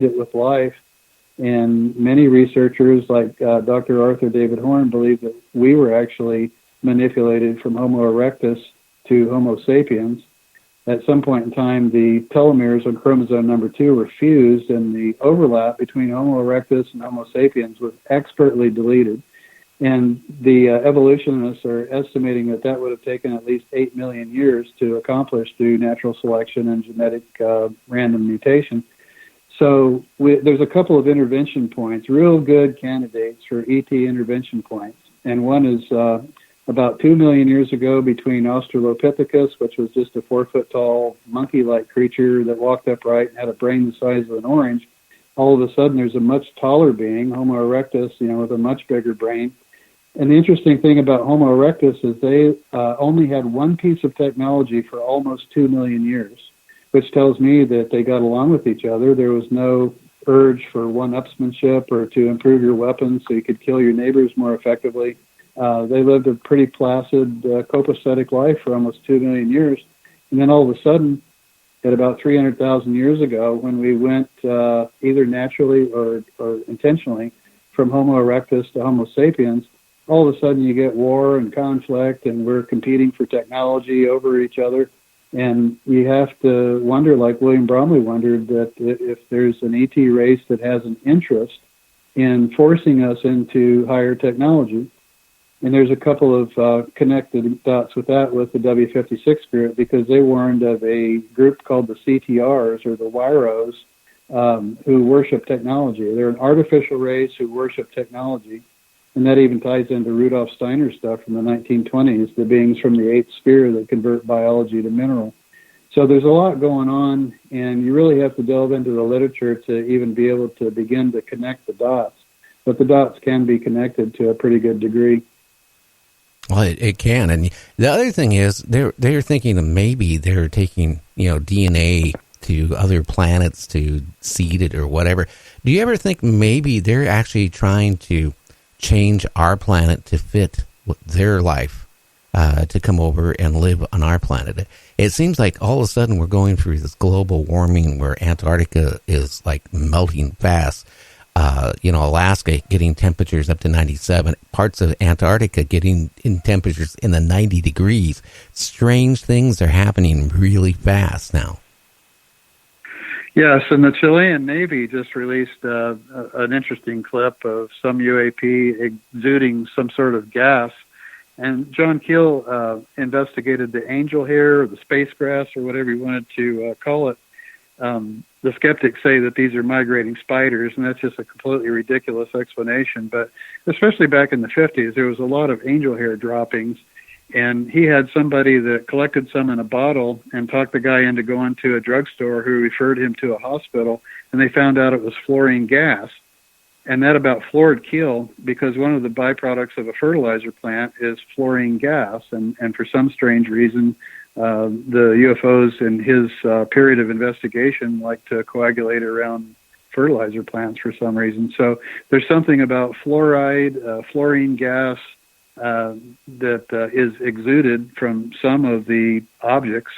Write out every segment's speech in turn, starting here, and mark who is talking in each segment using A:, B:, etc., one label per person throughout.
A: it with life. And many researchers, like Dr. Arthur David Horn, believe that we were actually manipulated from Homo erectus to Homo sapiens. At some point in time, the telomeres on chromosome number 2 were fused, and the overlap between Homo erectus and Homo sapiens was expertly deleted. And the evolutionists are estimating that that would have taken at least 8 million years to accomplish through natural selection and genetic random mutation. So there's a couple of intervention points, real good candidates for ET intervention points. And one is about 2 million years ago between Australopithecus, which was just a 4-foot-tall monkey-like creature that walked upright and had a brain the size of an orange. All of a sudden, there's a much taller being, Homo erectus, with a much bigger brain. And the interesting thing about Homo erectus is they only had one piece of technology for almost 2 million years, which tells me that they got along with each other. There was no urge for one-upsmanship or to improve your weapons so you could kill your neighbors more effectively. They lived a pretty placid, copacetic life for almost 2 million years. And then all of a sudden, at about 300,000 years ago, when we went either naturally or intentionally from Homo erectus to Homo sapiens, all of a sudden you get war and conflict, and we're competing for technology over each other. And you have to wonder, like William Bromley wondered, that if there's an ET race that has an interest in forcing us into higher technology. And there's a couple of connected dots with that with the W56 group, because they warned of a group called the CTRs, or the Wiros, who worship technology. They're an artificial race who worship technology. And that even ties into Rudolf Steiner's stuff from the 1920s, the beings from the eighth sphere that convert biology to mineral. So there's a lot going on, and you really have to delve into the literature to even be able to begin to connect the dots. But the dots can be connected to a pretty good degree.
B: Well, it can. And the other thing is they're thinking that maybe they're taking, DNA to other planets to seed it or whatever. Do you ever think maybe they're actually trying to change our planet to fit their life, to come over and live on our planet? It seems like all of a sudden we're going through this global warming where Antarctica is like melting fast. Alaska getting temperatures up to 97, parts of Antarctica getting in temperatures in the 90 degrees. Strange things are happening really fast now.
A: Yes, and the Chilean Navy just released an interesting clip of some UAP exuding some sort of gas. And John Keel investigated the angel hair or the space grass or whatever you wanted to call it. The skeptics say that these are migrating spiders, and that's just a completely ridiculous explanation. But especially back in the 50s, there was a lot of angel hair droppings. And he had somebody that collected some in a bottle and talked the guy into going to a drugstore who referred him to a hospital, and they found out it was fluorine gas. And that about floored Keel, because one of the byproducts of a fertilizer plant is fluorine gas. And for some strange reason, the UFOs in his period of investigation like to coagulate around fertilizer plants for some reason. So there's something about fluoride, fluorine gas, that is exuded from some of the objects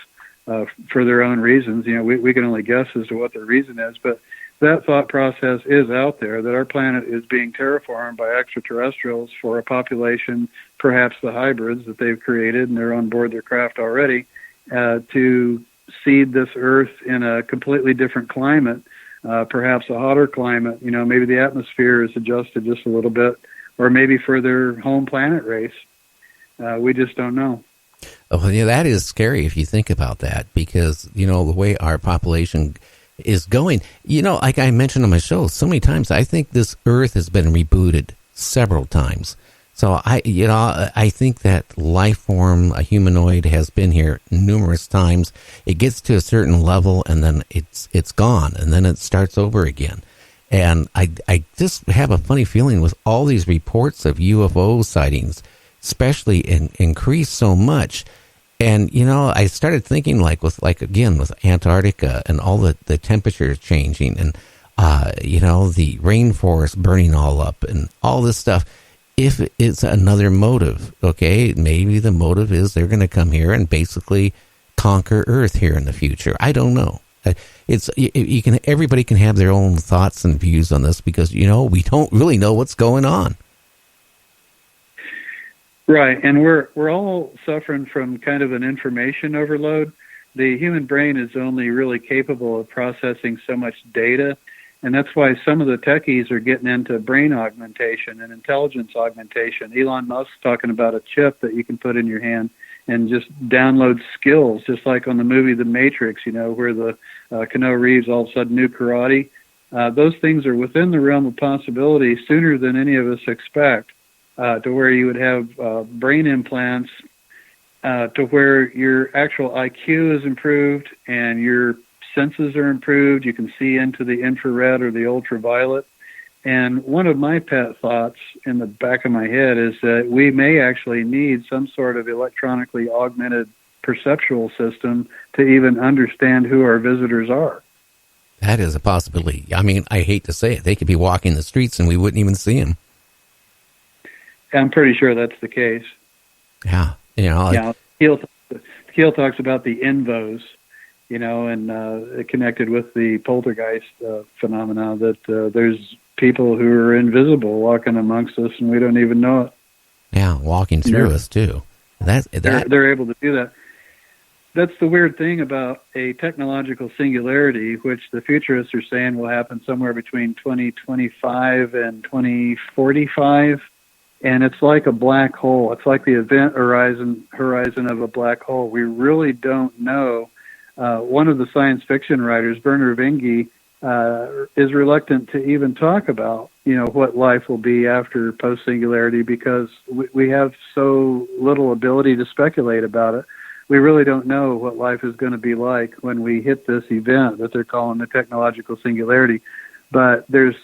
A: for their own reasons. We can only guess as to what their reason is, but that thought process is out there, that our planet is being terraformed by extraterrestrials for a population, perhaps the hybrids that they've created, and they're on board their craft already, to seed this Earth in a completely different climate, perhaps a hotter climate. Maybe the atmosphere is adjusted just a little bit, or maybe for their home planet race. We just don't know.
B: Oh, yeah, that is scary if you think about that, because, the way our population is going, like I mentioned on my show so many times, I think this Earth has been rebooted several times. So I think that life form, a humanoid, has been here numerous times. It gets to a certain level and then it's gone, and then it starts over again. And I just have a funny feeling with all these reports of UFO sightings, especially increase so much. And, I started thinking with Antarctica and all the temperatures changing and, the rainforest burning all up and all this stuff. If it's another motive, okay, maybe the motive is they're going to come here and basically conquer Earth here in the future. I don't know. You can, everybody can have their own thoughts and views on this because, we don't really know what's going on.
A: Right, and we're all suffering from kind of an information overload. The human brain is only really capable of processing so much data, and that's why some of the techies are getting into brain augmentation and intelligence augmentation. Elon Musk's talking about a chip that you can put in your hand and just download skills, just like on the movie The Matrix, where the Keanu Reeves all of a sudden knew karate. Those things are within the realm of possibility sooner than any of us expect. To where you would have brain implants, to where your actual IQ is improved and your senses are improved. You can see into the infrared or the ultraviolet. And one of my pet thoughts in the back of my head is that we may actually need some sort of electronically augmented perceptual system to even understand who our visitors are.
B: That is a possibility. I mean, I hate to say it. They could be walking the streets and we wouldn't even see them.
A: I'm pretty sure that's the case.
B: Yeah.
A: Keel talks about the invos, and connected with the poltergeist phenomena, that there's people who are invisible walking amongst us and we don't even know it.
B: Yeah, walking through us too.
A: They're able to do that. That's the weird thing about a technological singularity, which the futurists are saying will happen somewhere between 2025 and 2045. And it's like a black hole. It's like the event horizon of a black hole. We really don't know. One of the science fiction writers, Werner Vinge, is reluctant to even talk about, what life will be after post-singularity because we have so little ability to speculate about it. We really don't know what life is going to be like when we hit this event that they're calling the technological singularity. But there's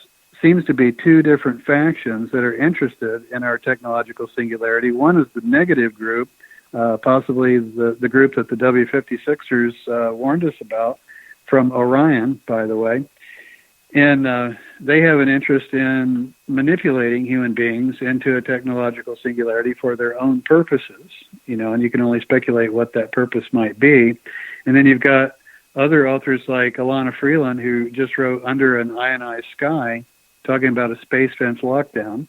A: seems to be two different factions that are interested in our technological singularity. One is the negative group, possibly the group that the W-56ers warned us about, from Orion, by the way. And they have an interest in manipulating human beings into a technological singularity for their own purposes, and you can only speculate what that purpose might be. And then you've got other authors like Alana Freeland, who just wrote Under an Ionized Sky, talking about a space fence lockdown,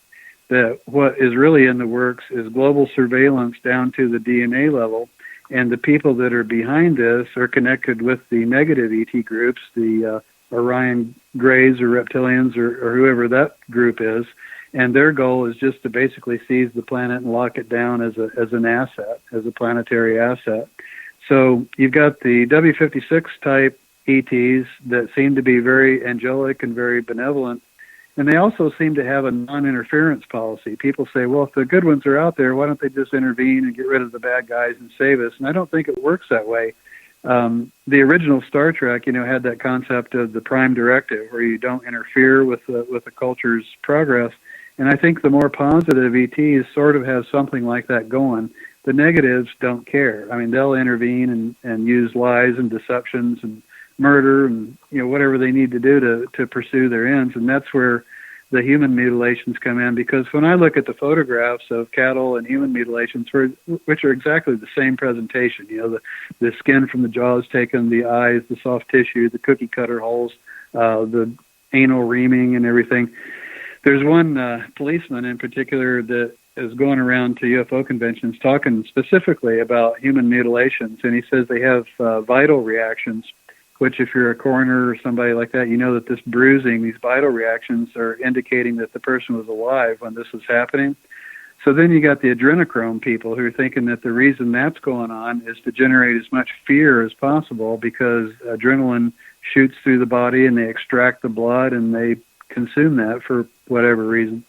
A: that what is really in the works is global surveillance down to the DNA level, and the people that are behind this are connected with the negative ET groups, the Orion Greys or Reptilians or whoever that group is, and their goal is just to basically seize the planet and lock it down as an asset, as a planetary asset. So you've got the W-56 type ETs that seem to be very angelic and very benevolent. And they also seem to have a non-interference policy. People say, well, if the good ones are out there, why don't they just intervene and get rid of the bad guys and save us? And I don't think it works that way. The original Star Trek, had that concept of the prime directive, where you don't interfere with the culture's progress. And I think the more positive ETs sort of have something like that going. The negatives don't care. I mean, they'll intervene and use lies and deceptions and murder and whatever they need to do to pursue their ends. And that's where the human mutilations come in, because when I look at the photographs of cattle and human mutilations, which are exactly the same presentation, the skin from the jaws taken, the eyes, the soft tissue, the cookie cutter holes, the anal reaming and everything. There's one policeman in particular that is going around to UFO conventions talking specifically about human mutilations, and he says they have vital reactions, which if you're a coroner or somebody like that, that this bruising, these vital reactions are indicating that the person was alive when this was happening. So then you got the adrenochrome people who are thinking that the reason that's going on is to generate as much fear as possible, because adrenaline shoots through the body and they extract the blood and they consume that for whatever reason.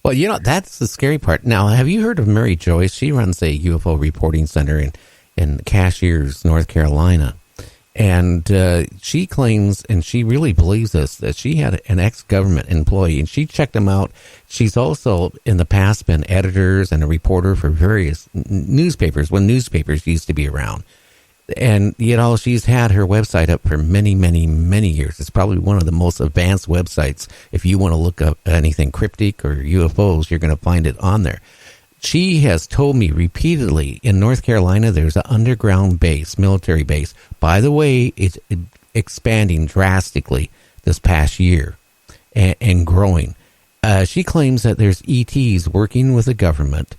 B: Well, that's the scary part. Now, have you heard of Mary Joyce? She runs a UFO reporting center in Cashiers, North Carolina. And she claims, and she really believes this, that she had an ex-government employee, and she checked them out. She's also, in the past, been editors and a reporter for various newspapers, when newspapers used to be around. And, she's had her website up for many, many, many years. It's probably one of the most advanced websites. If you want to look up anything cryptic or UFOs, you're going to find it on there. She has told me repeatedly, in North Carolina, there's an underground base, military base. By the way, expanding drastically this past year and growing. She claims that there's ETs working with the government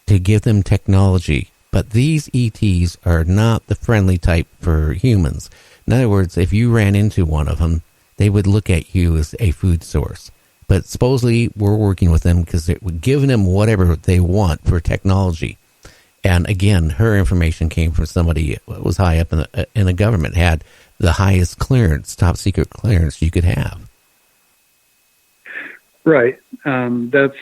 B: to give them technology, but these ETs are not the friendly type for humans. In other words, if you ran into one of them, they would look at you as a food source. But supposedly we're working with them because we're giving them whatever they want for technology. And again, her information came from somebody who was high up in the government, had the highest clearance, top secret clearance you could have.
A: Right. That's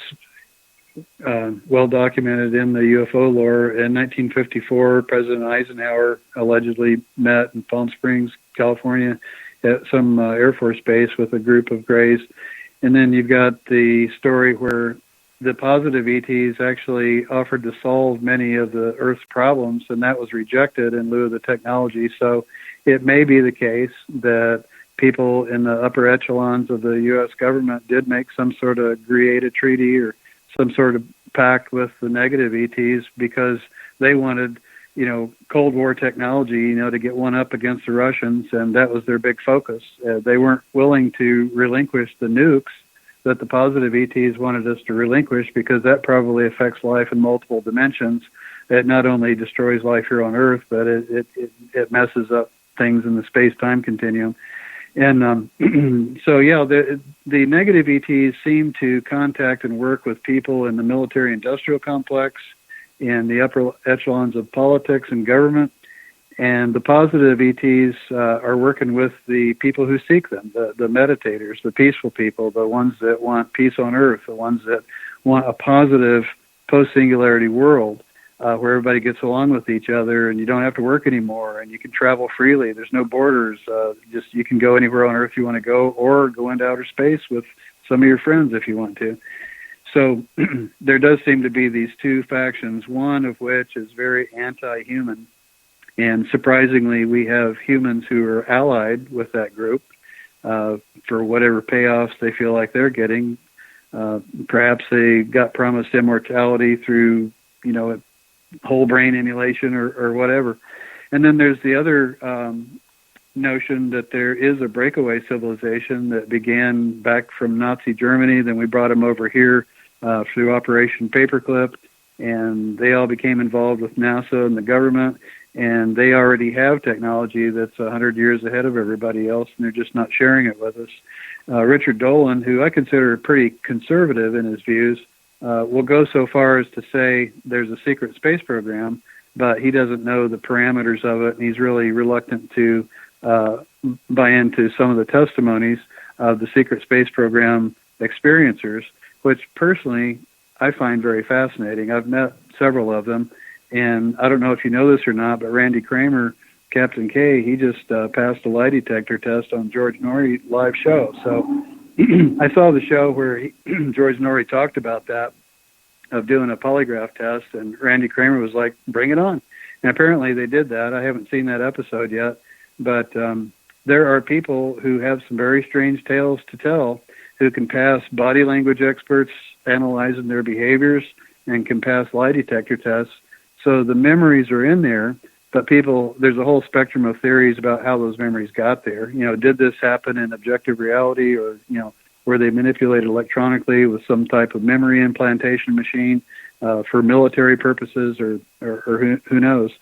A: well documented in the UFO lore. In 1954, President Eisenhower allegedly met in Palm Springs, California, at some Air Force base with a group of Greys. And then you've got the story where the positive ETs actually offered to solve many of the Earth's problems, and that was rejected in lieu of the technology. So it may be the case that people in the upper echelons of the U.S. government did make some sort of create treaty or some sort of pact with the negative ETs because they wanted, Cold War technology, to get one up against the Russians, and that was their big focus. They weren't willing to relinquish the nukes that the positive ETs wanted us to relinquish because that probably affects life in multiple dimensions. It not only destroys life here on Earth, but it messes up things in the space-time continuum. And so, yeah, the negative ETs seem to contact and work with people in the military-industrial complex, in the upper echelons of politics and government, and the positive ETs are working with the people who seek them, the meditators, the peaceful people, the ones that want peace on Earth, the ones that want a positive post-singularity world where everybody gets along with each other and you don't have to work anymore and you can travel freely. There's no borders. Just you can go anywhere on Earth you want to go or go into outer space with some of your friends if you want to. So there does seem to be these two factions, one of which is very anti-human. And surprisingly, we have humans who are allied with that group for whatever payoffs they feel like they're getting. Perhaps they got promised immortality through, whole brain emulation or whatever. And then there's the other notion that there is a breakaway civilization that began back from Nazi Germany. Then we brought them over here through Operation Paperclip, and they all became involved with NASA and the government. And they already have technology that's 100 years ahead of everybody else, and they're just not sharing it with us. Richard Dolan, who I consider pretty conservative in his views, will go so far as to say there's a secret space program, but he doesn't know the parameters of it, and he's really reluctant to buy into some of the testimonies of the secret space program experiencers, which personally I find very fascinating. I've met several of them. And I don't know if you know this or not, but Randy Kramer, Captain K, he just passed a lie detector test on George Norrie live show. So I saw the show where George Norrie talked about that, of doing a polygraph test, and Randy Kramer was like, bring it on. And apparently they did that. I haven't seen that episode yet, but there are people who have some very strange tales to tell who can pass body language experts analyzing their behaviors and can pass lie detector tests. So the memories are in there, but there's a whole spectrum of theories about how those memories got there. Did this happen in objective reality, or, were they manipulated electronically with some type of memory implantation machine for military purposes, or who knows?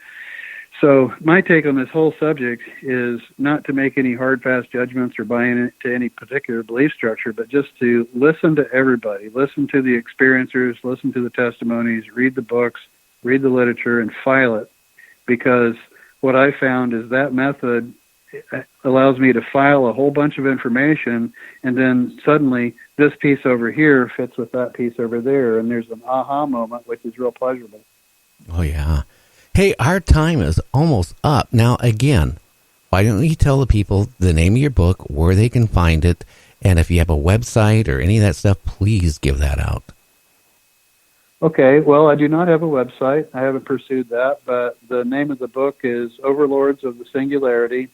A: So my take on this whole subject is not to make any hard, fast judgments or buy into any particular belief structure, but just to listen to everybody, listen to the experiencers, listen to the testimonies, read the books, read the literature, and file it, because what I found is that method allows me to file a whole bunch of information, and then suddenly this piece over here fits with that piece over there, and there's an aha moment, which is real pleasurable.
B: Oh, yeah. Hey, our time is almost up. Now, again, why don't you tell the people the name of your book, where they can find it, and if you have a website or any of that stuff, please give that out.
A: Okay, well, I do not have a website. I haven't pursued that, but the name of the book is Overlords of the Singularity.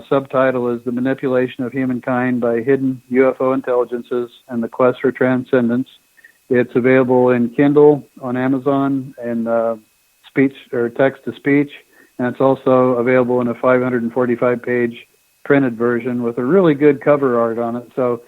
A: Subtitle is The Manipulation of Humankind by Hidden UFO Intelligences and the Quest for Transcendence. It's available in Kindle, on Amazon, and speech or text-to-speech, and it's also available in a 545-page printed version with a really good cover art on it. So